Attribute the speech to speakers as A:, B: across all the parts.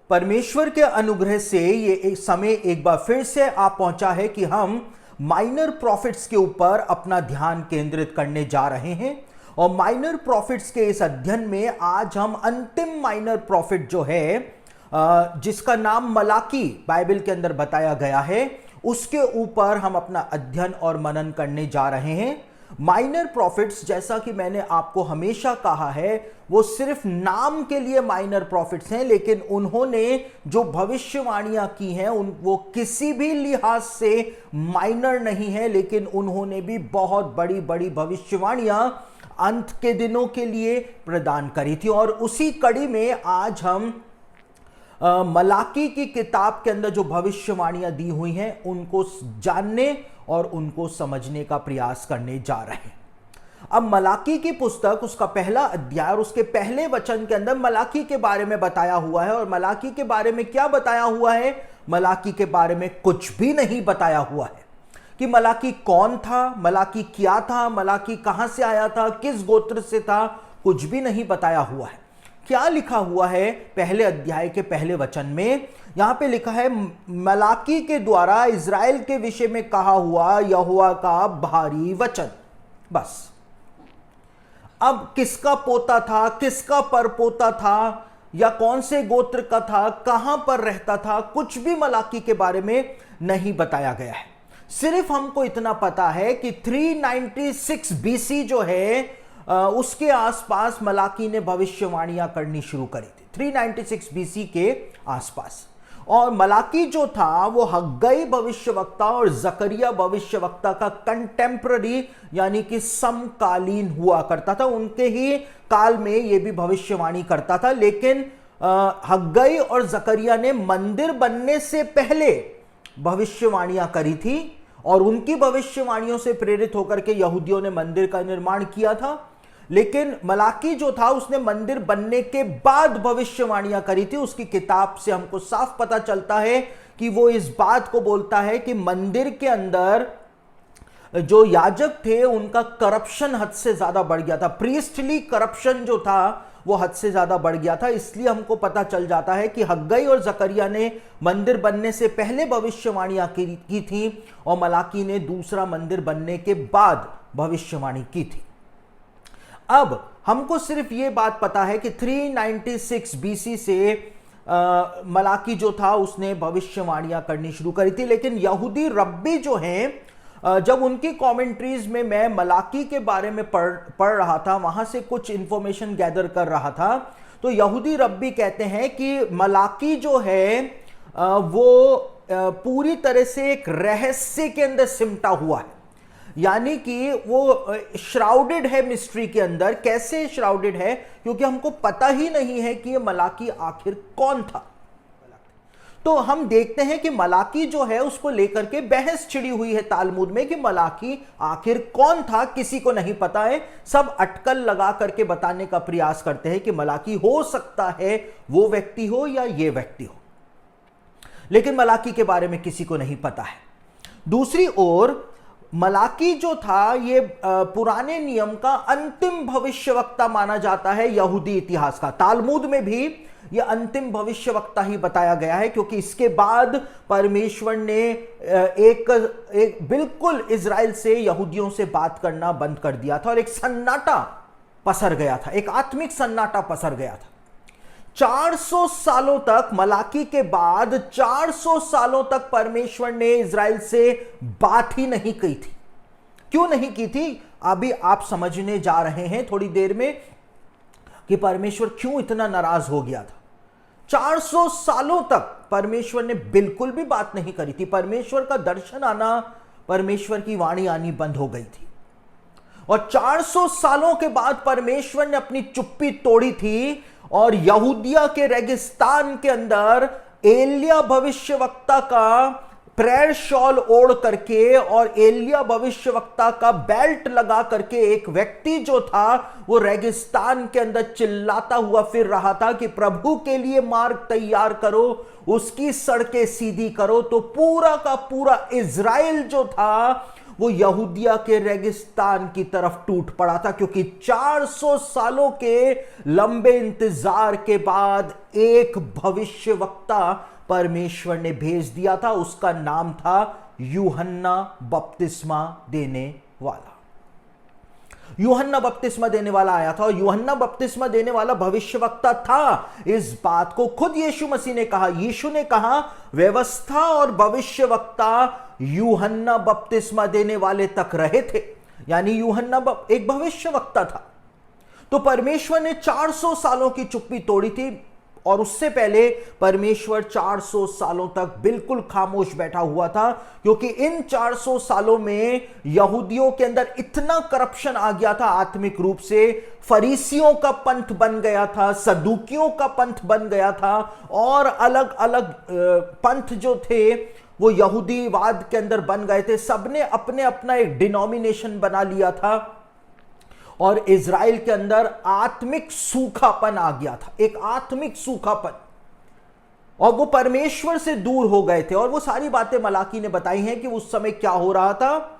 A: परमेश्वर के अनुग्रह से ये एक समय एक बार फिर से आ पहुंचा है कि हम माइनर प्रॉफिट्स के ऊपर अपना ध्यान केंद्रित करने जा रहे हैं। और माइनर प्रॉफिट्स के इस अध्ययन में आज हम अंतिम माइनर प्रॉफिट जो है जिसका नाम मलाकी बाइबल के अंदर बताया गया है, उसके ऊपर हम अपना अध्ययन और मनन करने जा रहे हैं। माइनर प्रॉफिट्स, जैसा कि मैंने आपको हमेशा कहा है, वो सिर्फ नाम के लिए माइनर प्रॉफिट्स हैं, लेकिन उन्होंने जो भविष्यवाणियां की हैं वो किसी भी लिहाज से माइनर नहीं है, लेकिन उन्होंने भी बहुत बड़ी बड़ी भविष्यवाणियां अंत के दिनों के लिए प्रदान करी थी। और उसी कड़ी में आज हम मलाकी की किताब के अंदर जो भविष्यवाणियां दी हुई हैं उनको जानने और उनको समझने का प्रयास करने जा रहे हैं। अब मलाकी की पुस्तक, उसका पहला अध्याय और उसके पहले वचन के अंदर मलाकी के बारे में बताया हुआ है। और मलाकी के बारे में क्या बताया हुआ है? मलाकी के बारे में कुछ भी नहीं बताया हुआ है कि मलाकी कौन था, मलाकी क्या था, मलाकी कहां से आया था, किस गोत्र से था, कुछ भी नहीं बताया हुआ है। क्या लिखा हुआ है पहले अध्याय के पहले वचन में? यहां पे लिखा है, मलाकी के द्वारा इज़राइल के विषय में कहा हुआ यहोवा का भारी वचन। बस। अब किसका पोता था, किसका परपोता था, या कौन से गोत्र का था, कहां पर रहता था, कुछ भी मलाकी के बारे में नहीं बताया गया है। सिर्फ हमको इतना पता है कि 396 बीसी जो है उसके आसपास मलाकी ने भविष्यवाणियां करनी शुरू करी थी, 396 बीसी के आसपास। और मलाकी जो था वो हग्गई भविष्यवक्ता और जकरिया भविष्यवक्ता का कंटेम्पररी यानी कि समकालीन हुआ करता था। उनके ही काल में ये भी भविष्यवाणी करता था। लेकिन हग्गई और जकरिया ने मंदिर बनने से पहले भविष्यवाणियां करी थी और उनकी भविष्यवाणियों से प्रेरित होकर के यहूदियों ने मंदिर का निर्माण किया था। लेकिन मलाकी जो था उसने मंदिर बनने के बाद भविष्यवाणियां करी थी। उसकी किताब से हमको साफ पता चलता है कि वो इस बात को बोलता है कि मंदिर के अंदर जो याजक थे उनका करप्शन हद से ज्यादा बढ़ गया था, प्रीस्टली करप्शन जो था वो हद से ज्यादा बढ़ गया था। इसलिए हमको पता चल जाता है कि हग्गई और जकरिया ने मंदिर बनने से पहले भविष्यवाणियां की थी और मलाकी ने दूसरा मंदिर बनने के बाद भविष्यवाणी की थी। अब हमको सिर्फ ये बात पता है कि 396 बीसी से मलाकी जो था उसने भविष्यवाणियां करनी शुरू करी थी। लेकिन यहूदी रब्बी जो हैं, जब उनकी कमेंट्रीज में मैं मलाकी के बारे में पढ़ रहा था, वहां से कुछ इंफॉर्मेशन गैदर कर रहा था, तो यहूदी रब्बी कहते हैं कि मलाकी जो है वो पूरी तरह से एक रहस्य के अंदर सिमटा हुआ है, यानी कि वो श्राउडेड है मिस्ट्री के अंदर। कैसे श्राउडेड है? क्योंकि हमको पता ही नहीं है कि ये मलाकी आखिर कौन था। तो हम देखते हैं कि मलाकी जो है उसको लेकर के बहस छिड़ी हुई है तालमुद में कि मलाकी आखिर कौन था, किसी को नहीं पता है। सब अटकल लगा करके बताने का प्रयास करते हैं कि मलाकी हो सकता है वो व्यक्ति हो या ये व्यक्ति हो, लेकिन मलाकी के बारे में किसी को नहीं पता है। दूसरी ओर मलाकी जो था ये पुराने नियम का अंतिम भविष्यवक्ता माना जाता है यहूदी इतिहास का। तालमुद में भी ये अंतिम भविष्यवक्ता ही बताया गया है, क्योंकि इसके बाद परमेश्वर ने एक बिल्कुल इज़राइल से, यहूदियों से बात करना बंद कर दिया था और एक सन्नाटा पसर गया था, एक आत्मिक सन्नाटा पसर गया था। 400 सालों तक, मलाकी के बाद 400 सालों तक परमेश्वर ने इज़राइल से बात ही नहीं की थी। क्यों नहीं की थी? अभी आप समझने जा रहे हैं थोड़ी देर में कि परमेश्वर क्यों इतना नाराज हो गया था। 400 सालों तक परमेश्वर ने बिल्कुल भी बात नहीं करी थी। परमेश्वर का दर्शन आना, परमेश्वर की वाणी आनी बंद हो गई थी। और 400 सालों के बाद परमेश्वर ने अपनी चुप्पी तोड़ी थी और यहूदिया के रेगिस्तान के अंदर एलिया भविष्यवक्ता का प्रेयर शॉल ओढ़ करके और एलिया भविष्यवक्ता का बेल्ट लगा करके एक व्यक्ति जो था वो रेगिस्तान के अंदर चिल्लाता हुआ फिर रहा था कि प्रभु के लिए मार्ग तैयार करो, उसकी सड़कें सीधी करो। तो पूरा का पूरा इज़राइल जो था वो यहूदिया के रेगिस्तान की तरफ टूट पड़ा था, क्योंकि 400 सालों के लंबे इंतजार के बाद एक भविष्यवक्ता परमेश्वर ने भेज दिया था। उसका नाम था यूहन्ना बपतिस्मा देने वाला। यूहन्ना बपतिस्मा देने वाला आया था, और यूहन्ना बपतिस्मा देने वाला भविष्यवक्ता था। इस बात को खुद यीशु मसीह ने कहा। यीशु ने कहा व्यवस्था और भविष्यवक्ता यूहन्ना बपतिस्मा देने वाले तक रहे थे, यानी यूहन्ना एक भविष्यवक्ता था। तो परमेश्वर ने 400 सालों की चुप्पी तोड़ी थी, और उससे पहले परमेश्वर 400 सालों तक बिल्कुल खामोश बैठा हुआ था, क्योंकि इन 400 सालों में यहूदियों के अंदर इतना करप्शन आ गया था आत्मिक रूप से। फरीसियों का पंथ बन गया था, सदूकियों का पंथ बन गया था, और अलग अलग पंथ जो थे वो यहूदीवाद के अंदर बन गए थे। सबने अपने अपना एक डिनोमिनेशन बना लिया था, और इज़राइल के अंदर आत्मिक सूखापन आ गया था, एक आत्मिक सूखापन, और वो परमेश्वर से दूर हो गए थे। और वो सारी बातें मलाकी ने बताई हैं कि उस समय क्या हो रहा था।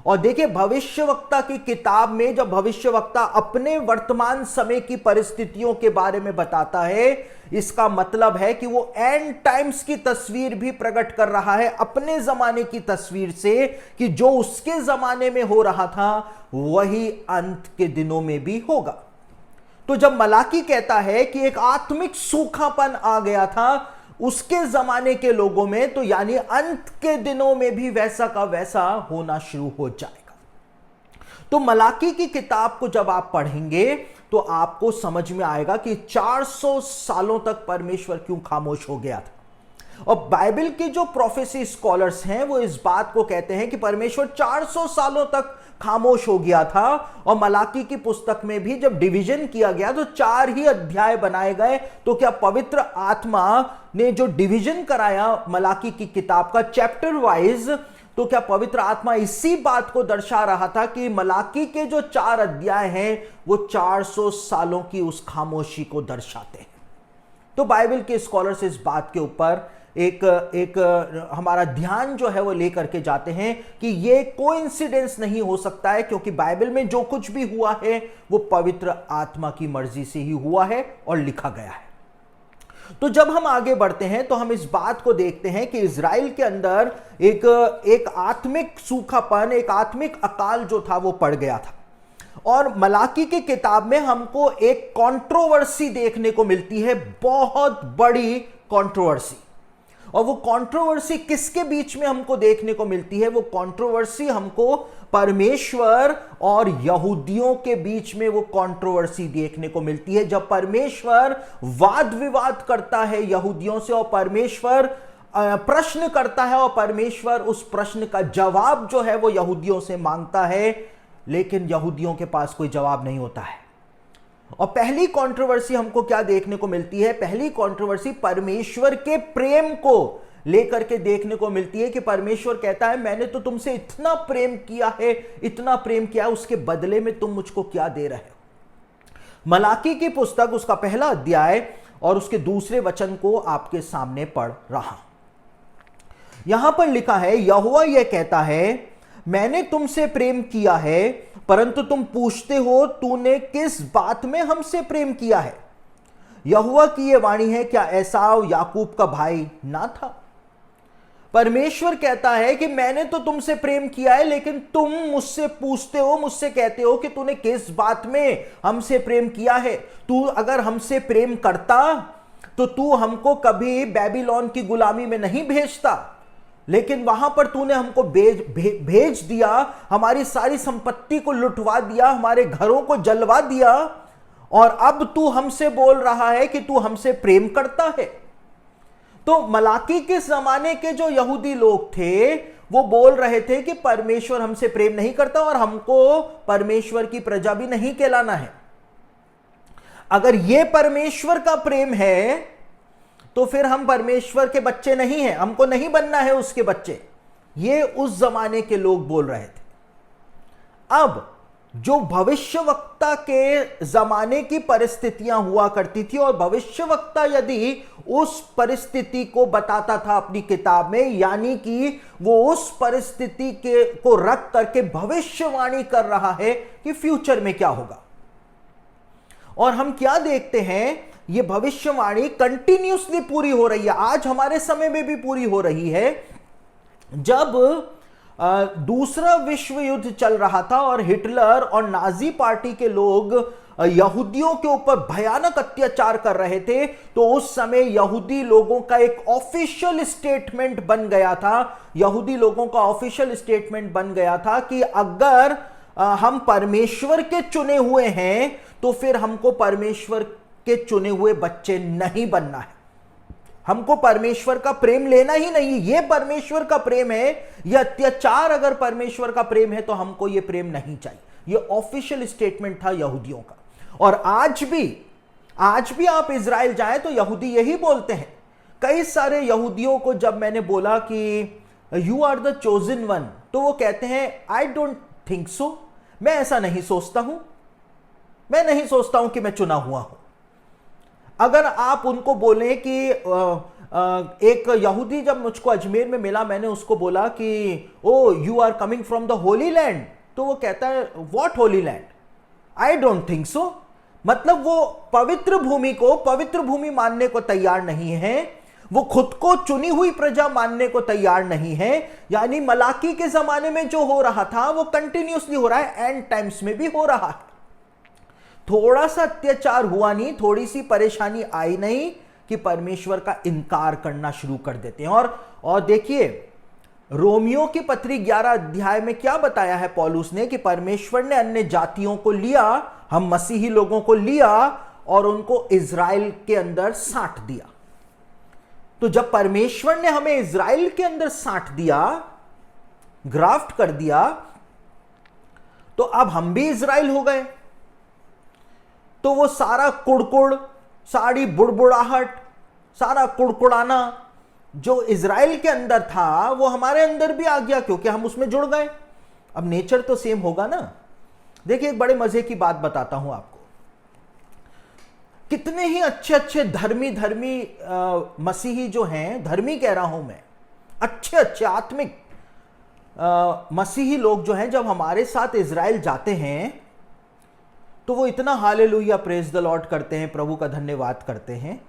A: और देखिए, भविष्यवक्ता की किताब में जब भविष्यवक्ता अपने वर्तमान समय की परिस्थितियों के बारे में बताता है, इसका मतलब है कि वो एंड टाइम्स की तस्वीर भी प्रकट कर रहा है अपने जमाने की तस्वीर से, कि जो उसके जमाने में हो रहा था वही अंत के दिनों में भी होगा। तो जब मलाकी कहता है कि एक आत्मिक सूखापन आ गया था उसके जमाने के लोगों में, तो यानी अंत के दिनों में भी वैसा का वैसा होना शुरू हो जाएगा। तो मलाकी की किताब को जब आप पढ़ेंगे तो आपको समझ में आएगा कि 400 सालों तक परमेश्वर क्यों खामोश हो गया था। और बाइबल के जो प्रोफेसी स्कॉलर्स हैं वो इस बात को कहते हैं कि परमेश्वर 400 सालों तक खामोश हो गया था। और मलाकी की पुस्तक में भी जब डिवीजन किया गया तो 4 ही अध्याय बनाए गए। तो क्या पवित्र आत्मा ने जो डिवीजन कराया मलाकी की किताब का चैप्टर वाइज, तो क्या पवित्र आत्मा इसी बात को दर्शा रहा था कि मलाकी के जो 4 अध्याय हैं वो 400 सालों की उस खामोशी को दर्शाते हैं। तो बाइबल के स्कॉलर्स इस बात के ऊपर एक हमारा ध्यान जो है वो लेकर के जाते हैं कि ये कोइंसिडेंस नहीं हो सकता है, क्योंकि बाइबल में जो कुछ भी हुआ है वो पवित्र आत्मा की मर्जी से ही हुआ है और लिखा गया है। तो जब हम आगे बढ़ते हैं तो हम इस बात को देखते हैं कि इज़राइल के अंदर एक आत्मिक सूखापन, एक आत्मिक अकाल जो था वो पड़ गया था। और मलाकी की किताब में हमको एक कंट्रोवर्सी देखने को मिलती है, बहुत बड़ी कंट्रोवर्सी। और वो कंट्रोवर्सी किसके बीच में हमको देखने को मिलती है? वो कंट्रोवर्सी हमको परमेश्वर और यहूदियों के बीच में वो कंट्रोवर्सी देखने को मिलती है। जब परमेश्वर वाद विवाद करता है यहूदियों से, और परमेश्वर प्रश्न करता है, और परमेश्वर उस प्रश्न का जवाब जो है वो यहूदियों से मांगता है, लेकिन यहूदियों के पास कोई जवाब नहीं होता है। और पहली कंट्रोवर्सी हमको क्या देखने को मिलती है? पहली कंट्रोवर्सी परमेश्वर के प्रेम को लेकर के देखने को मिलती है कि परमेश्वर कहता है मैंने तो तुमसे इतना प्रेम किया है, इतना प्रेम किया है, उसके बदले में तुम मुझको क्या दे रहे हो। मलाकी की पुस्तक उसका पहला अध्याय और उसके दूसरे वचन को आपके सामने पढ़ रहा। यहां पर लिखा है, यहोवा यह कहता है मैंने तुमसे प्रेम किया है, परंतु तुम पूछते हो तूने किस बात में हमसे प्रेम किया है। यहोवा की यह वाणी है, क्या एसाव याकूब का भाई ना था? परमेश्वर कहता है कि मैंने तो तुमसे प्रेम किया है, लेकिन तुम मुझसे पूछते हो, मुझसे कहते हो कि तूने किस बात में हमसे प्रेम किया है। तू अगर हमसे प्रेम करता तो तू हमको कभी बेबीलोन की गुलामी में नहीं भेजता, लेकिन वहां पर तूने हमको भेज दिया, हमारी सारी संपत्ति को लुटवा दिया, हमारे घरों को जलवा दिया, और अब तू हमसे बोल रहा है कि तू हमसे प्रेम करता है। तो मलाकी के जमाने के जो यहूदी लोग थे वो बोल रहे थे कि परमेश्वर हमसे प्रेम नहीं करता और हमको परमेश्वर की प्रजा भी नहीं कहलाना है। अगर ये परमेश्वर का प्रेम है तो फिर हम परमेश्वर के बच्चे नहीं हैं, हमको नहीं बनना है उसके बच्चे। ये उस जमाने के लोग बोल रहे थे। अब जो भविष्यवक्ता के जमाने की परिस्थितियां हुआ करती थी, और भविष्यवक्ता यदि उस परिस्थिति को बताता था अपनी किताब में, यानी कि वो उस परिस्थिति के को रख करके भविष्यवाणी कर रहा है कि फ्यूचर में क्या होगा। और हम क्या देखते हैं, ये भविष्यवाणी कंटिन्यूसली पूरी हो रही है, आज हमारे समय में भी पूरी हो रही है। जब दूसरा विश्व युद्ध चल रहा था और हिटलर और नाजी पार्टी के लोग यहूदियों के ऊपर भयानक अत्याचार कर रहे थे, तो उस समय यहूदी लोगों का एक ऑफिशियल स्टेटमेंट बन गया था, यहूदी लोगों का ऑफिशियल स्टेटमेंट बन गया था कि अगर हम परमेश्वर के चुने हुए हैं तो फिर हमको परमेश्वर के चुने हुए बच्चे नहीं बनना है, हमको परमेश्वर का प्रेम लेना ही नहीं। ये परमेश्वर का प्रेम है, ये अत्याचार अगर परमेश्वर का प्रेम है तो हमको ये प्रेम नहीं चाहिए। ये ऑफिशियल स्टेटमेंट था यहूदियों का। और आज भी आप इजराइल जाएं तो यहूदी यही बोलते हैं। कई सारे यहूदियों को जब मैंने बोला कि you are the chosen one, तो वो कहते हैं आई डोंट थिंक सो, मैं ऐसा नहीं सोचता हूं, मैं नहीं सोचता हूं कि मैं चुना हुआ हूं। अगर आप उनको बोलें कि एक यहूदी जब मुझको अजमेर में मिला, मैंने उसको बोला कि oh you are coming from the holy land, तो वो कहता है what holy land, I don't think so. मतलब वो पवित्र भूमि को पवित्र भूमि मानने को तैयार नहीं है, वो खुद को चुनी हुई प्रजा मानने को तैयार नहीं है। यानी मलाकी के जमाने में जो हो रहा था वो कंटिन्यूसली हो रहा है, एंड टाइम्स में भी हो रहा है। थोड़ा सा अत्याचार हुआ नहीं, थोड़ी सी परेशानी आई नहीं कि परमेश्वर का इनकार करना शुरू कर देते हैं। और देखिए रोमियो की पत्री 11 अध्याय में क्या बताया है पौलुस ने कि परमेश्वर ने अन्य जातियों को लिया, हम मसीही लोगों को लिया और उनको इजराइल के अंदर साट दिया। तो जब परमेश्वर ने हमें इजराइल के अंदर साट दिया, ग्राफ्ट कर दिया, तो अब हम भी इजराइल हो गए। तो वो सारा कुड़कुड़, सारी बुड़बुड़ाहट, सारा कुड़कुड़ाना जो इजराइल के अंदर था वो हमारे अंदर भी आ गया, क्योंकि हम उसमें जुड़ गए। अब नेचर तो सेम होगा ना। देखिए एक बड़े मजे की बात बताता हूं आपको। कितने ही अच्छे अच्छे धर्मी मसीही जो हैं, धर्मी कह रहा हूं मैं, अच्छे अच्छे आत्मिक मसीही लोग जो हैं, जब हमारे साथ इजराइल जाते हैं तो वो इतना हालेलुया प्रेज द लॉर्ड करते हैं, प्रभु का धन्यवाद करते हैं।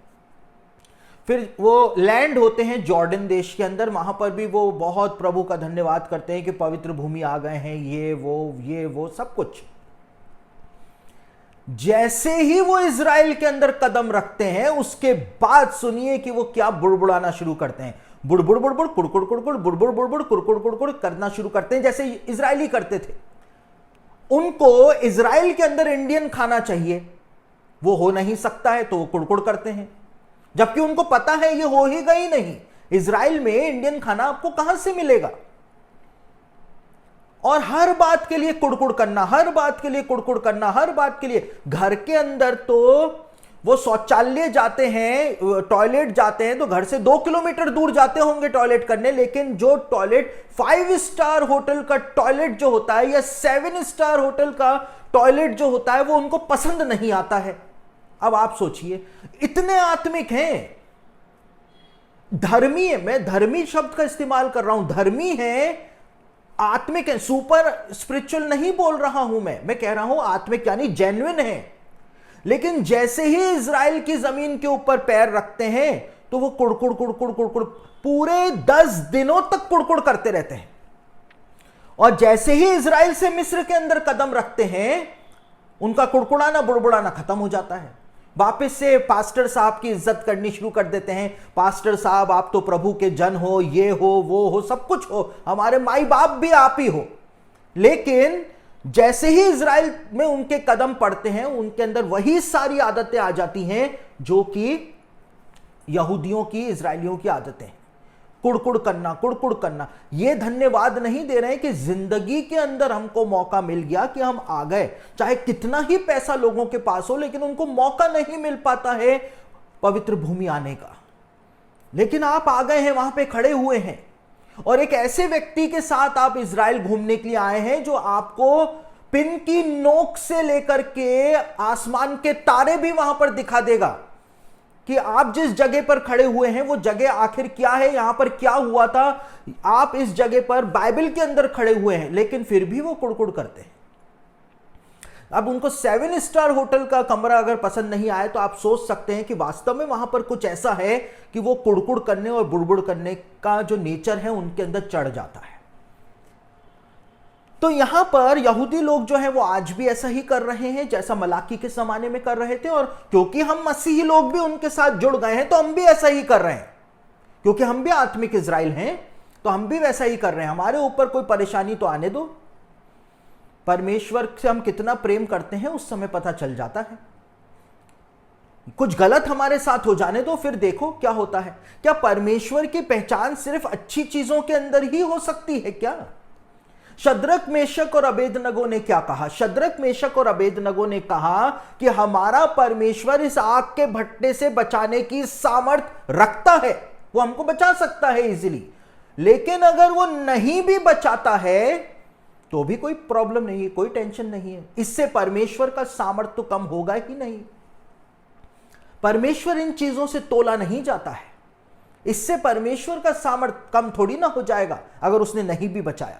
A: फिर वो लैंड होते हैं जॉर्डन देश के अंदर, वहां पर भी वो बहुत प्रभु का धन्यवाद करते हैं कि पवित्र भूमि आ गए हैं, ये वो सब कुछ। जैसे ही वो इजराइल के अंदर कदम रखते हैं, उसके बाद सुनिए कि वो क्या बुड़बुड़ाना शुरू करते हैं। बुड़बुड़ बुड़बुड़ कुड़कुड़ कुड़कुड़ बुड़बुड़ बुड़बुड़ कुड़कुड़ कुड़कुड़ करना शुरू करते हैं, जैसे इजरायली करते थे। उनको इजराइल के अंदर इंडियन खाना चाहिए, वो हो नहीं सकता है तो वो कुड़कुड़ करते हैं, जबकि उनको पता है ये हो ही गई नहीं। इजराइल में इंडियन खाना आपको कहां से मिलेगा। और हर बात के लिए कुड़कुड़ करना, हर बात के लिए कुड़कुड़ करना, हर बात के लिए। घर के अंदर तो वो शौचालय जाते हैं, टॉयलेट जाते हैं तो घर से 2 किलोमीटर दूर जाते होंगे टॉयलेट करने, लेकिन जो टॉयलेट 5 स्टार होटल का टॉयलेट जो होता है या 7 स्टार होटल का टॉयलेट जो होता है वो उनको पसंद नहीं आता है। अब आप सोचिए, इतने आत्मिक हैं, धर्मी है, मैं धर्मी शब्द का इस्तेमाल कर रहा हूं, धर्मी है, आत्मिक है, सुपर स्पिरिचुअल नहीं बोल रहा हूं मैं कह रहा हूं आत्मिक यानी जेन्युइन है। लेकिन जैसे ही इजराइल की जमीन के ऊपर पैर रखते हैं तो वो कुड़कुड़ कुड़कुड़ कुड़कुड़ पूरे 10 दिनों तक कुड़कुड़ करते रहते हैं। और जैसे ही इजराइल से मिस्र के अंदर कदम रखते हैं, उनका कुड़कुड़ाना बुड़बुड़ाना खत्म हो जाता है। वापस से पास्टर साहब की इज्जत करनी शुरू कर देते हैं। पास्टर साहब आप तो प्रभु के जन हो, ये हो वो हो, सब कुछ हो, हमारे माई बाप भी आप ही हो। लेकिन जैसे ही इजराइल में उनके कदम पड़ते हैं, उनके अंदर वही सारी आदतें आ जाती हैं जो कि यहूदियों की, इजराइलियों की आदतें, कुड़कुड़ करना। ये धन्यवाद नहीं दे रहे हैं कि जिंदगी के अंदर हमको मौका मिल गया कि हम आ गए। चाहे कितना ही पैसा लोगों के पास हो, लेकिन उनको मौका नहीं मिल पाता है पवित्र भूमि आने का। लेकिन आप आ गए हैं, वहां पे खड़े हुए हैं, और एक ऐसे व्यक्ति के साथ आप इजराइल घूमने के लिए आए हैं जो आपको पिन की नोक से लेकर के आसमान के तारे भी वहां पर दिखा देगा कि आप जिस जगह पर खड़े हुए हैं वो जगह आखिर क्या है, यहां पर क्या हुआ था। आप इस जगह पर बाइबल के अंदर खड़े हुए हैं, लेकिन फिर भी वो कुड़कुड़ करते हैं। अब उनको 7 स्टार होटल का कमरा अगर पसंद नहीं आए तो आप सोच सकते हैं कि वास्तव में वहां पर कुछ ऐसा है कि वो कुड़कुड़ करने और बुड़बुड़ करने का जो नेचर है उनके अंदर चढ़ जाता है। तो यहां पर यहूदी लोग जो है वो आज भी ऐसा ही कर रहे हैं जैसा मलाकी के जमाने में कर रहे थे, और क्योंकि हम मसीही लोग भी उनके साथ जुड़ गए हैं तो हम भी ऐसा ही कर रहे हैं। क्योंकि हम भी आत्मिक इजराइल हैं तो हम भी वैसा ही कर रहे हैं। हमारे ऊपर कोई परेशानी तो आने दो, परमेश्वर से हम कितना प्रेम करते हैं उस समय पता चल जाता है। कुछ गलत हमारे साथ हो जाने दो, फिर देखो क्या होता है। क्या परमेश्वर की पहचान सिर्फ अच्छी चीजों के अंदर ही हो सकती है क्या? शद्रक, मेशक और अबेदनगो ने क्या कहा? शद्रक, मेशक और अबेदनगो ने कहा कि हमारा परमेश्वर इस आग के भट्टे से बचाने की सामर्थ रखता है, वो हमको बचा सकता है इजीली। लेकिन अगर वो नहीं भी बचाता है तो भी कोई प्रॉब्लम नहीं है, कोई टेंशन नहीं है। इससे परमेश्वर का सामर्थ तो कम होगा ही नहीं। परमेश्वर इन चीजों से तोला नहीं जाता है। इससे परमेश्वर का सामर्थ कम थोड़ी ना हो जाएगा अगर उसने नहीं भी बचाया।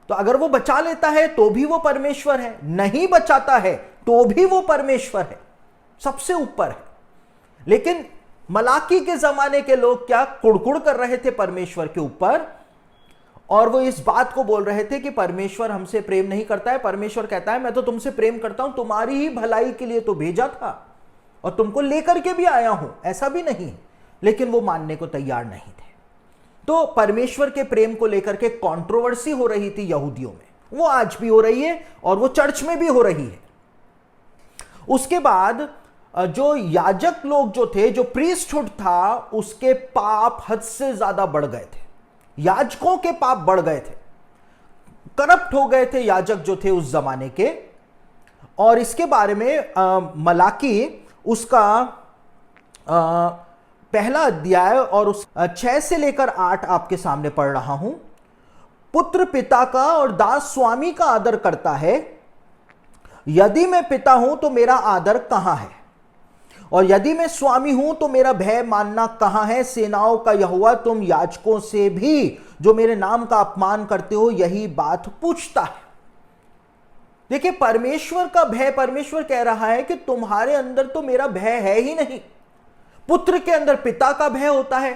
A: तो अगर वो बचा लेता है तो भी वो परमेश्वर है, नहीं बचाता है तो भी वो परमेश्वर है, सबसे ऊपर है। लेकिन मलाकी के जमाने के लोग क्या कुड़कुड़ कर रहे थे परमेश्वर के ऊपर, और वो इस बात को बोल रहे थे कि परमेश्वर हमसे प्रेम नहीं करता है। परमेश्वर कहता है मैं तो तुमसे प्रेम करता हूं, तुम्हारी ही भलाई के लिए तो भेजा था और तुमको लेकर के भी आया हूं, ऐसा भी नहीं। लेकिन वो मानने को तैयार नहीं थे। तो परमेश्वर के प्रेम को लेकर के कंट्रोवर्सी हो रही थी यहूदियों में, वो आज भी हो रही है और वो चर्च में भी हो रही है। उसके बाद जो याजक लोग जो थे, जो प्रीस्टहुड था, उसके पाप हद से ज्यादा बढ़ गए थे। याजकों के पाप बढ़ गए थे, करप्ट हो गए थे याजक जो थे उस जमाने के। और इसके बारे में मलाकी उसका पहला अध्याय और उस 6 से लेकर 8 आपके सामने पढ़ रहा हूं। पुत्र पिता का और दास स्वामी का आदर करता है। यदि मैं पिता हूं तो मेरा आदर कहां है, और यदि मैं स्वामी हूं तो मेरा भय मानना कहां है? सेनाओं का यहोवा तुम याजकों से भी जो मेरे नाम का अपमान करते हो यही बात पूछता है। देखिए, परमेश्वर का भय, परमेश्वर कह रहा है कि तुम्हारे अंदर तो मेरा भय है ही नहीं। पुत्र के अंदर पिता का भय होता है,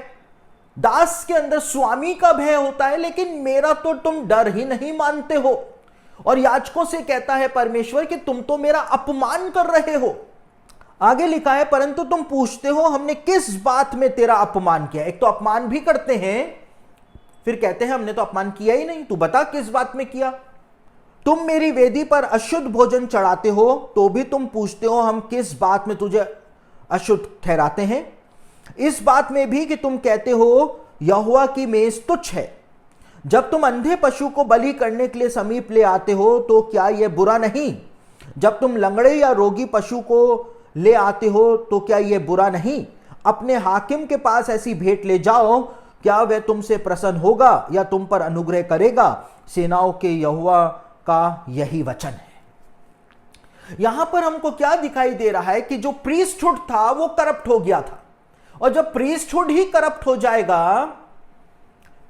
A: दास के अंदर स्वामी का भय होता है, लेकिन मेरा तो तुम डर ही नहीं मानते हो। और याजकों से कहता है परमेश्वर कि तुम तो मेरा अपमान कर रहे हो। आगे लिखा है, परंतु तुम पूछते हो हमने किस बात में तेरा अपमान किया। एक तो अपमान भी करते हैं, फिर कहते हैं हमने तो अपमान किया ही नहीं, तू बता किस बात में किया। तुम मेरी वेदी पर अशुद्ध भोजन चढ़ाते हो तो भी तुम पूछते हो हम किस बात में तुझे अशुद्ध ठहराते हैं। इस बात में भी कि तुम कहते हो यहोवा की मेज तुच्छ है। जब तुम अंधे पशु को बलि करने के लिए समीप ले आते हो तो क्या यह बुरा नहीं? जब तुम लंगड़े या रोगी पशु को ले आते हो तो क्या यह बुरा नहीं? अपने हाकिम के पास ऐसी भेंट ले जाओ, क्या वह तुमसे प्रसन्न होगा या तुम पर अनुग्रह करेगा? सेनाओं के यहोवा का यही वचन है। यहां पर हमको क्या दिखाई दे रहा है कि जो प्रीस्टहुड था वो करप्ट हो गया था, और जब प्रीस्टहुड ही करप्ट हो जाएगा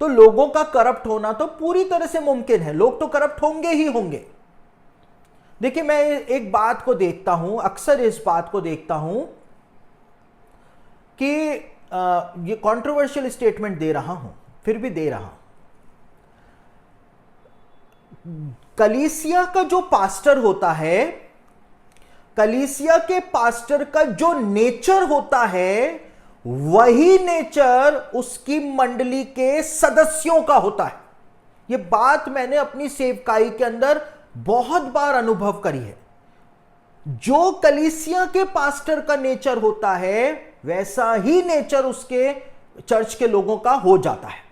A: तो लोगों का करप्ट होना तो पूरी तरह से मुमकिन है। लोग तो करप्ट होंगे ही होंगे। देखिए, मैं एक बात को देखता हूं, अक्सर इस बात को देखता हूं कि ये कंट्रोवर्शियल स्टेटमेंट दे रहा हूं, फिर भी दे रहा हूं। कलीसिया का जो पास्टर होता है, कलीसिया के पास्टर का जो नेचर होता है, वही नेचर उसकी मंडली के सदस्यों का होता है। यह बात मैंने अपनी सेवकाई के अंदर बहुत बार अनुभव करी है। जो कलीसिया के पास्टर का नेचर होता है वैसा ही नेचर उसके चर्च के लोगों का हो जाता है।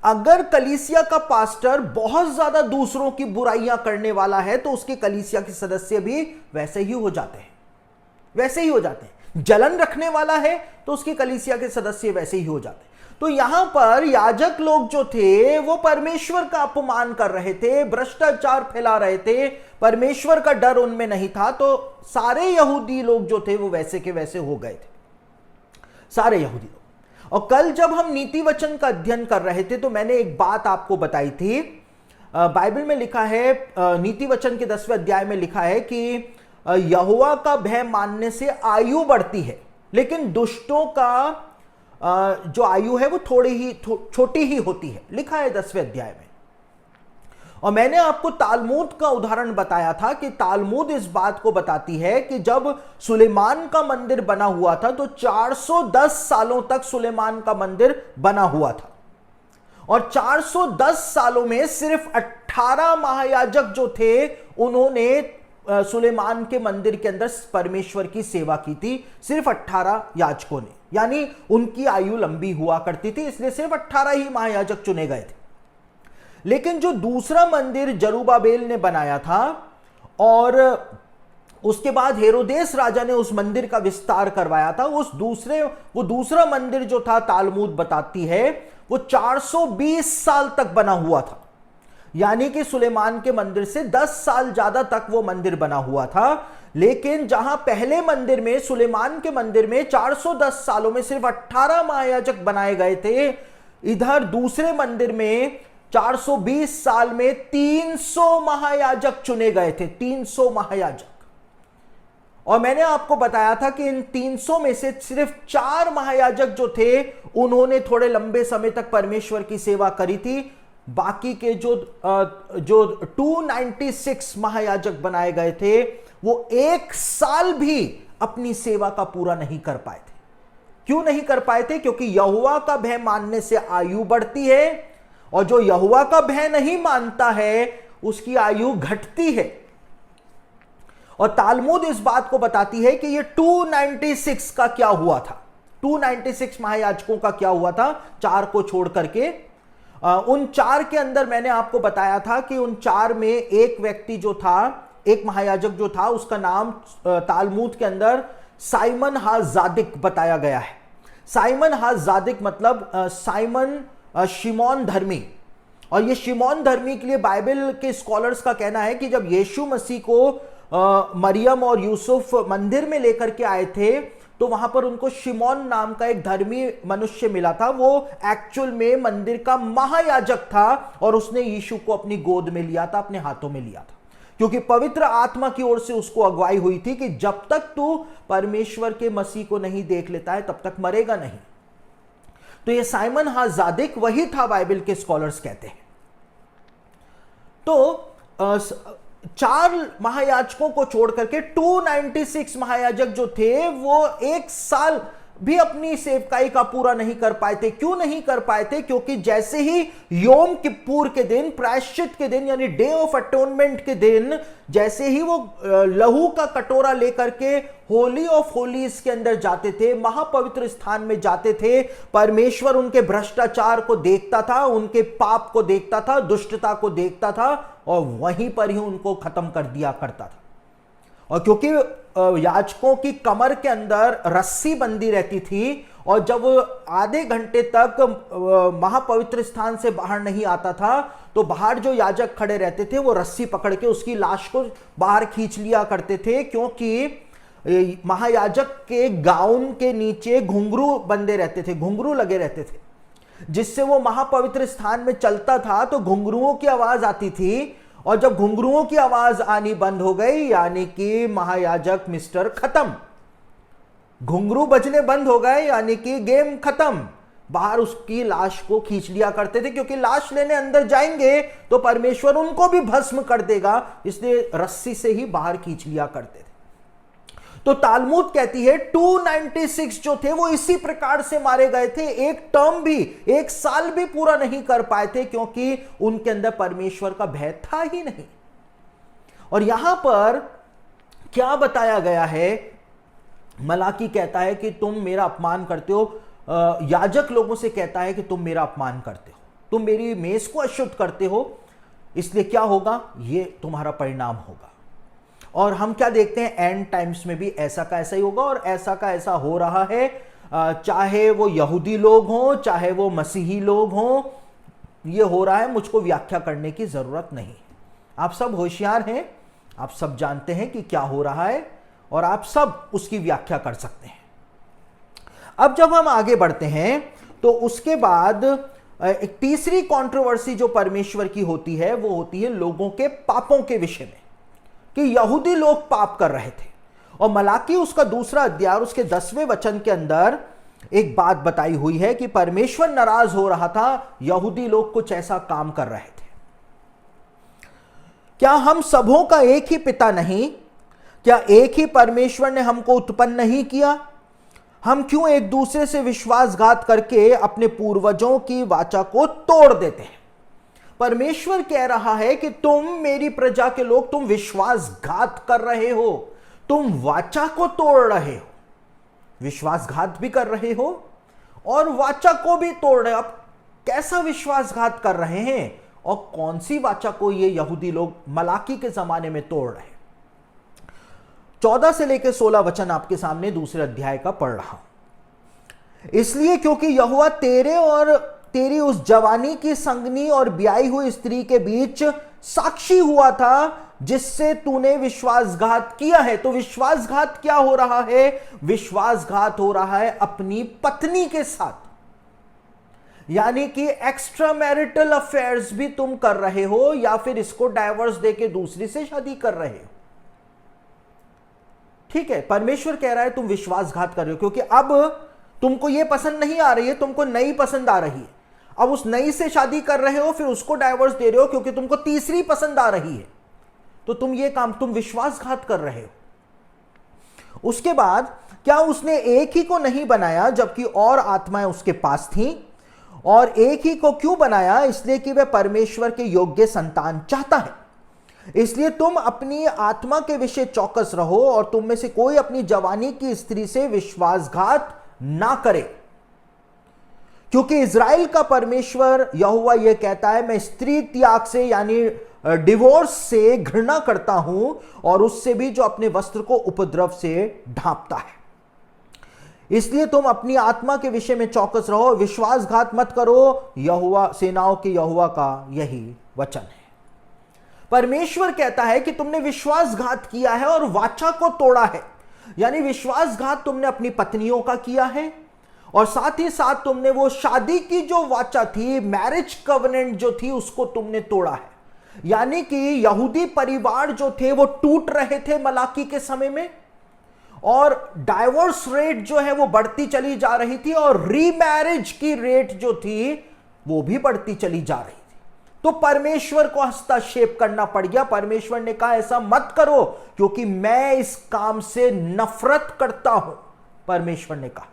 A: अगर कलीसिया का पास्टर बहुत ज्यादा दूसरों की बुराइयां करने वाला है तो उसके कलीसिया के सदस्य भी वैसे ही हो जाते हैं, वैसे ही हो जाते हैं। जलन रखने वाला है तो उसकी कलीसिया के सदस्य वैसे ही हो जाते। तो यहां पर याजक लोग जो थे वो परमेश्वर का अपमान कर रहे थे, भ्रष्टाचार फैला रहे थे, परमेश्वर का डर उनमें नहीं था। तो सारे यहूदी लोग जो थे वो वैसे के वैसे हो गए थे, सारे यहूदी लोग। और कल जब हम नीति वचन का अध्ययन कर रहे थे तो मैंने एक बात आपको बताई थी। बाइबल में लिखा है, नीति वचन के 10वें अध्याय में लिखा है कि यहोवा का भय मानने से आयु बढ़ती है, लेकिन दुष्टों का जो आयु है वो छोटी ही होती है, लिखा है 10वें अध्याय में। और मैंने आपको तालमूद का उदाहरण बताया था कि तालमूद इस बात को बताती है कि जब सुलेमान का मंदिर बना हुआ था तो 410 सालों तक सुलेमान का मंदिर बना हुआ था, और 410 सालों में सिर्फ 18 महायाजक जो थे उन्होंने सुलेमान के मंदिर के अंदर परमेश्वर की सेवा की थी, सिर्फ 18 याजकों ने, यानी उनकी आयु लंबी हुआ करती थी, इसलिए सिर्फ 18 ही महायाजक चुने गए थे। लेकिन जो दूसरा मंदिर जरुब्बाबेल ने बनाया था और उसके बाद हेरोदेस राजा ने उस मंदिर का विस्तार करवाया था, वो दूसरा मंदिर जो था, तालमूद बताती है वो 420 साल तक बना हुआ था, यानी कि सुलेमान के मंदिर से 10 साल ज्यादा तक वो मंदिर बना हुआ था। लेकिन जहां पहले मंदिर में, सुलेमान के मंदिर में 410 सालों में सिर्फ 18 महायाजक बनाए गए थे, इधर दूसरे मंदिर में 420 साल में 300 महायाजक चुने गए थे, 300 महायाजक। और मैंने आपको बताया था कि इन 300 में से सिर्फ 4 महायाजक जो थे उन्होंने थोड़े लंबे समय तक परमेश्वर की सेवा करी थी। बाकी के जो 296 महायाजक बनाए गए थे वो 1 साल भी अपनी सेवा का पूरा नहीं कर पाए थे। क्यों नहीं कर पाए थे? क्योंकि यहोवा का भय मानने से आयु बढ़ती है, और जो यहोवा का भय नहीं मानता है उसकी आयु घटती है। और तालमूद इस बात को बताती है कि ये 296 का क्या हुआ था, 296 महायाजकों का क्या हुआ था, 4 को छोड़ करके। उन 4 के अंदर मैंने आपको बताया था कि उन 4 में एक व्यक्ति जो था, एक महायाजक जो था, उसका नाम तालमूद के अंदर साइमन हा-जादिक बताया गया है। साइमन हा-जादिक मतलब साइमन शिमोन धर्मी। और ये शिमोन धर्मी के लिए बाइबल के स्कॉलर्स का कहना है कि जब यीशु मसीह को मरियम और यूसुफ मंदिर में लेकर के आए थे तो वहां पर उनको शिमोन नाम का एक धर्मी मनुष्य मिला था। वो एक्चुअल में मंदिर का महायाजक था और उसने यीशु को अपनी गोद में लिया था, अपने हाथों में लिया था, क्योंकि पवित्र आत्मा की ओर से उसको अगुवाई हुई थी कि जब तक तू परमेश्वर के मसीह को नहीं देख लेता है तब तक मरेगा नहीं। तो ये साइमन हा-जादिक वही था, बाइबल के स्कॉलर्स कहते हैं। तो 4 महायाजकों को छोड़ करके 296 महायाजक जो थे वो 1 साल भी अपनी सेवकाई का पूरा नहीं कर पाए थे। क्यों नहीं कर पाए थे? क्योंकि जैसे ही योम किप्पूर के दिन, प्रायश्चित के दिन, यानी डे ऑफ अटोनमेंट के दिन, जैसे ही वो लहू का कटोरा लेकर के होली ऑफ होलीज के अंदर जाते थे, महापवित्र स्थान में जाते थे, परमेश्वर उनके भ्रष्टाचार को देखता था, उनके पाप को देखता था, दुष्टता को देखता था और वहीं पर ही उनको खत्म कर दिया करता था। और क्योंकि याजकों की कमर के अंदर रस्सी बंदी रहती थी और जब वो आधे घंटे तक महापवित्र स्थान से बाहर नहीं आता था तो बाहर जो याजक खड़े रहते थे वो रस्सी पकड़ के उसकी लाश को बाहर खींच लिया करते थे, क्योंकि महायाजक के गाउन के नीचे घुंघरू बंधे रहते थे, घुंघरू लगे रहते थे, जिससे वो महापवित्र स्थान में चलता था तो घुंघरुओं की आवाज आती थी। और जब घुंघरुओं की आवाज आनी बंद हो गई, यानी कि महायाजक मिस्टर खत्म, घुंघरू बजने बंद हो गए, यानी कि गेम खत्म। बाहर उसकी लाश को खींच लिया करते थे, क्योंकि लाश लेने अंदर जाएंगे तो परमेश्वर उनको भी भस्म कर देगा, इसलिए रस्सी से ही बाहर खींच लिया करते थे। तो तालमूद कहती है 296 जो थे वो इसी प्रकार से मारे गए थे, एक टर्म भी, 1 साल भी पूरा नहीं कर पाए थे, क्योंकि उनके अंदर परमेश्वर का भय था ही नहीं। और यहां पर क्या बताया गया है, मलाकी कहता है कि तुम मेरा अपमान करते हो, याजक लोगों से कहता है कि तुम मेरा अपमान करते हो, तुम मेरी मेज को अशुद्ध करते हो, इसलिए क्या होगा, ये तुम्हारा परिणाम होगा। और हम क्या देखते हैं, एंड टाइम्स में भी ऐसा का ऐसा ही होगा और ऐसा का ऐसा हो रहा है। चाहे वो यहूदी लोग हों, चाहे वो मसीही लोग हों, ये हो रहा है। मुझको व्याख्या करने की जरूरत नहीं। आप सब होशियार हैं, आप सब जानते हैं कि क्या हो रहा है और आप सब उसकी व्याख्या कर सकते हैं। अब जब हम आगे बढ़ते हैं तो उसके बाद एक तीसरी कंट्रोवर्सी जो परमेश्वर की होती है वो होती है लोगों के पापों के विषय में, कि यहूदी लोग पाप कर रहे थे। और मलाकी उसका दूसरा अध्याय उसके 10वें वचन के अंदर एक बात बताई हुई है कि परमेश्वर नाराज हो रहा था, यहूदी लोग कुछ ऐसा काम कर रहे थे। क्या हम सबों का एक ही पिता नहीं? क्या एक ही परमेश्वर ने हमको उत्पन्न नहीं किया? हम क्यों एक दूसरे से विश्वासघात करके अपने पूर्वजों की वाचा को तोड़ देते हैं? परमेश्वर कह रहा है कि तुम मेरी प्रजा के लोग, तुम विश्वासघात कर रहे हो, तुम वाचा को तोड़ रहे हो, विश्वासघात भी कर रहे हो और वाचा को भी तोड़ रहे हो। अब कैसा विश्वासघात कर रहे हैं और कौन सी वाचा को ये यहूदी लोग मलाकी के जमाने में तोड़ रहे हैं? 14 से लेकर 16 वचन आपके सामने दूसरे अध्याय का पढ़ रहा हूं। इसलिए क्योंकि यहोवा तेरे और तेरी उस जवानी की संगनी और ब्याई हुई स्त्री के बीच साक्षी हुआ था, जिससे तूने विश्वासघात किया है। तो विश्वासघात क्या हो रहा है? विश्वासघात हो रहा है अपनी पत्नी के साथ, यानी कि एक्स्ट्रा मैरिटल अफेयर्स भी तुम कर रहे हो या फिर इसको डाइवोर्स देके दूसरी से शादी कर रहे हो। ठीक है, परमेश्वर कह रहा है तुम विश्वासघात कर रहे हो क्योंकि अब तुमको यह पसंद नहीं आ रही है, तुमको नई पसंद आ रही है। अब उस नई से शादी कर रहे हो, फिर उसको डाइवोर्स दे रहे हो क्योंकि तुमको तीसरी पसंद आ रही है। तो तुम ये काम, तुम विश्वासघात कर रहे हो। उसके बाद क्या उसने एक ही को नहीं बनाया जबकि और आत्माएं उसके पास थीं? और एक ही को क्यों बनाया? इसलिए कि वह परमेश्वर के योग्य संतान चाहता है। इसलिए तुम अपनी आत्मा के विषय चौकस रहो और तुम में से कोई अपनी जवानी की स्त्री से विश्वासघात ना करे, क्योंकि इज़राइल का परमेश्वर यहोवा यह कहता है, मैं स्त्री त्याग से यानी डिवोर्स से घृणा करता हूं और उससे भी जो अपने वस्त्र को उपद्रव से ढांपता है। इसलिए तुम अपनी आत्मा के विषय में चौकस रहो, विश्वासघात मत करो। यहोवा, सेनाओं के यहोवा का यही वचन है। परमेश्वर कहता है कि तुमने विश्वासघात किया है और वाचा को तोड़ा है, यानी विश्वासघात तुमने अपनी पत्नियों का किया है और साथ ही साथ तुमने वो शादी की जो वाचा थी, मैरिज कवनेंट जो थी, उसको तुमने तोड़ा है। यानी कि यहूदी परिवार जो थे वो टूट रहे थे मलाकी के समय में, और डाइवोर्स रेट जो है वो बढ़ती चली जा रही थी और रीमैरिज की रेट जो थी वो भी बढ़ती चली जा रही थी। तो परमेश्वर को हस्तक्षेप करना पड़ गया। परमेश्वर ने कहा ऐसा मत करो क्योंकि मैं इस काम से नफरत करता हूं, परमेश्वर ने कहा।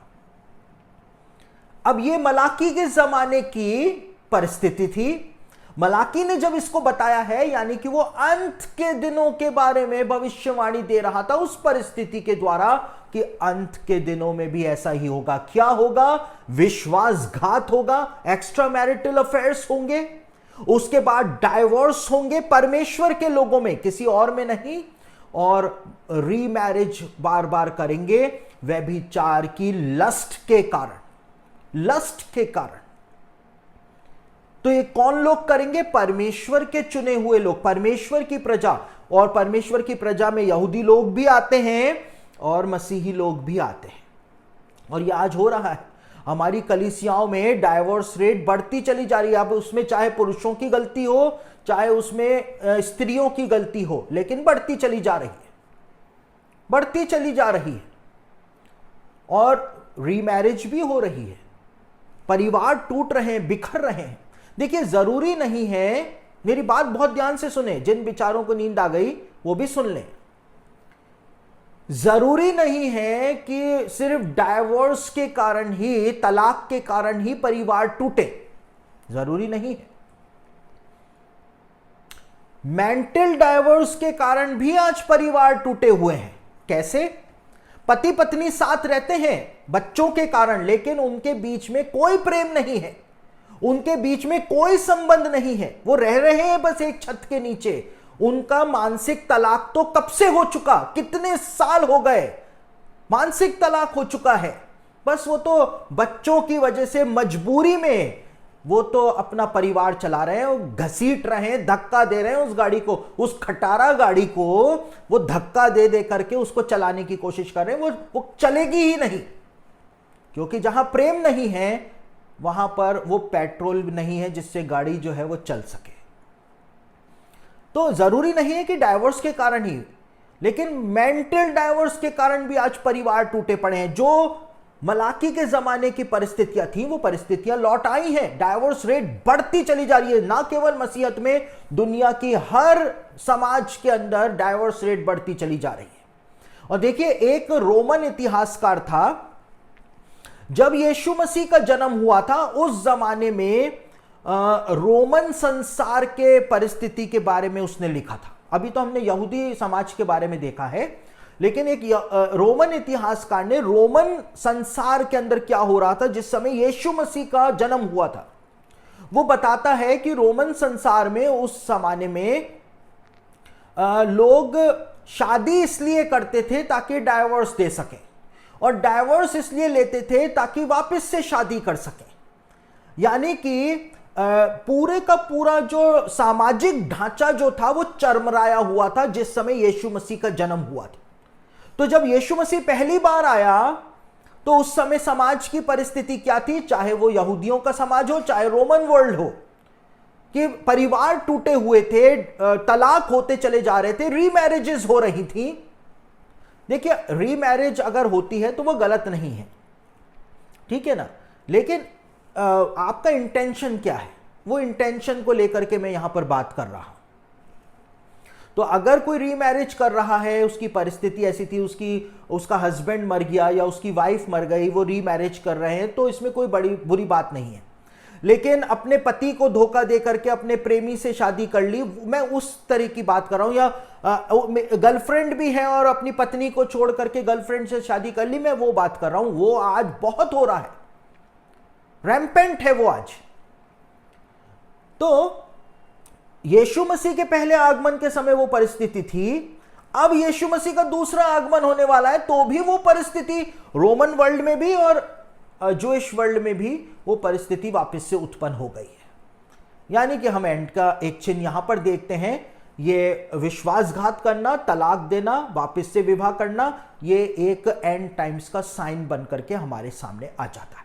A: अब ये मलाकी के जमाने की परिस्थिति थी। मलाकी ने जब इसको बताया है, यानी कि वो अंत के दिनों के बारे में भविष्यवाणी दे रहा था उस परिस्थिति के द्वारा कि अंत के दिनों में भी ऐसा ही होगा। क्या होगा? विश्वासघात होगा, एक्स्ट्रा मैरिटल अफेयर्स होंगे, उसके बाद डाइवोर्स होंगे परमेश्वर के लोगों में, किसी और में नहीं, और रीमैरिज बार बार करेंगे व्यभिचार की लस्ट के कारण, लस्ट के कारण। तो ये कौन लोग करेंगे? परमेश्वर के चुने हुए लोग, परमेश्वर की प्रजा। और परमेश्वर की प्रजा में यहूदी लोग भी आते हैं और मसीही लोग भी आते हैं। और ये आज हो रहा है। हमारी कलीसियाओं में डाइवोर्स रेट बढ़ती चली जा रही है। अब उसमें चाहे पुरुषों की गलती हो, चाहे उसमें स्त्रियों की गलती हो, लेकिन बढ़ती चली जा रही है, बढ़ती चली जा रही है। और रीमैरिज भी हो रही है, परिवार टूट रहे हैं, बिखर रहे हैं। देखिए, जरूरी नहीं है, मेरी बात बहुत ध्यान से सुने, जिन विचारों को नींद आ गई वो भी सुन लें। जरूरी नहीं है कि सिर्फ डाइवोर्स के कारण ही, तलाक के कारण ही परिवार टूटे, जरूरी नहीं है। मेंटल डाइवोर्स के कारण भी आज परिवार टूटे हुए हैं। कैसे? पति पत्नी साथ रहते हैं बच्चों के कारण, लेकिन उनके बीच में कोई प्रेम नहीं है, उनके बीच में कोई संबंध नहीं है। वो रह रहे हैं बस एक छत के नीचे, उनका मानसिक तलाक तो कब से हो चुका, कितने साल हो गए, मानसिक तलाक हो चुका है। बस वो तो बच्चों की वजह से मजबूरी में वो तो अपना परिवार चला रहे हैं, घसीट रहे हैं, धक्का दे रहे हैं उस गाड़ी को, उस खटारा गाड़ी को वो धक्का दे दे करके उसको चलाने की कोशिश कर रहे हैं। वो चलेगी ही नहीं, क्योंकि जहां प्रेम नहीं है वहां पर वो पेट्रोल नहीं है जिससे गाड़ी जो है वो चल सके। तो जरूरी नहीं है कि डाइवोर्स के कारण ही, लेकिन मेंटल डाइवोर्स के कारण भी आज परिवार टूटे पड़े हैं। जो मलाकी के जमाने की परिस्थितियां थी वो परिस्थितियां लौट आई हैं। डाइवोर्स रेट बढ़ती चली जा रही है, ना केवल मसीहत में, दुनिया की हर समाज के अंदर डाइवोर्स रेट बढ़ती चली जा रही है। और देखिए, एक रोमन इतिहासकार था, जब यीशु मसीह का जन्म हुआ था उस जमाने में रोमन संसार के परिस्थिति के बारे में उसने लिखा था। अभी तो हमने यहूदी समाज के बारे में देखा है, लेकिन एक रोमन इतिहासकार ने रोमन संसार के अंदर क्या हो रहा था जिस समय यीशु मसीह का जन्म हुआ था, वो बताता है कि रोमन संसार में उस जमाने में लोग शादी इसलिए करते थे ताकि डाइवोर्स दे सकें, और डाइवोर्स इसलिए लेते थे ताकि वापस से शादी कर सकें। यानी कि पूरे का पूरा जो सामाजिक ढांचा जो था वो चरमराया हुआ था जिस समय यीशु मसीह का जन्म हुआ था। तो जब यीशु मसीह पहली बार आया तो उस समय समाज की परिस्थिति क्या थी, चाहे वो यहूदियों का समाज हो चाहे रोमन वर्ल्ड हो, कि परिवार टूटे हुए थे, तलाक होते चले जा रहे थे, रीमैरिजेस हो रही थी। देखिए, रीमैरिज अगर होती है तो वो गलत नहीं है, ठीक है ना, लेकिन आपका इंटेंशन क्या है, वो इंटेंशन को लेकर के मैं यहां पर बात कर रहा हूं। तो अगर कोई रीमैरिज कर रहा है, उसकी परिस्थिति ऐसी थी, उसका हस्बैंड मर गया या उसकी वाइफ मर गई, वो रीमैरिज कर रहे हैं, तो इसमें कोई बड़ी बुरी बात नहीं है। लेकिन अपने पति को धोखा दे करके अपने प्रेमी से शादी कर ली, मैं उस तरह की बात कर रहा हूं, या गर्लफ्रेंड भी है और अपनी पत्नी को छोड़ करके गर्लफ्रेंड से शादी कर ली, मैं वो बात कर रहा हूं। वो आज बहुत हो रहा है, रैम्पेंट है वो आज। तो यीशु मसीह के पहले आगमन के समय वो परिस्थिति थी, अब यीशु मसीह का दूसरा आगमन होने वाला है तो भी वो परिस्थिति रोमन वर्ल्ड में भी और जूइश वर्ल्ड में भी वो परिस्थिति वापस से उत्पन्न हो गई है। यानी कि हम एंड का एक चिन्ह यहां पर देखते हैं, ये विश्वासघात करना, तलाक देना, वापस से विवाह करना, ये एक एंड टाइम्स का साइन बन करके हमारे सामने आ जाता है।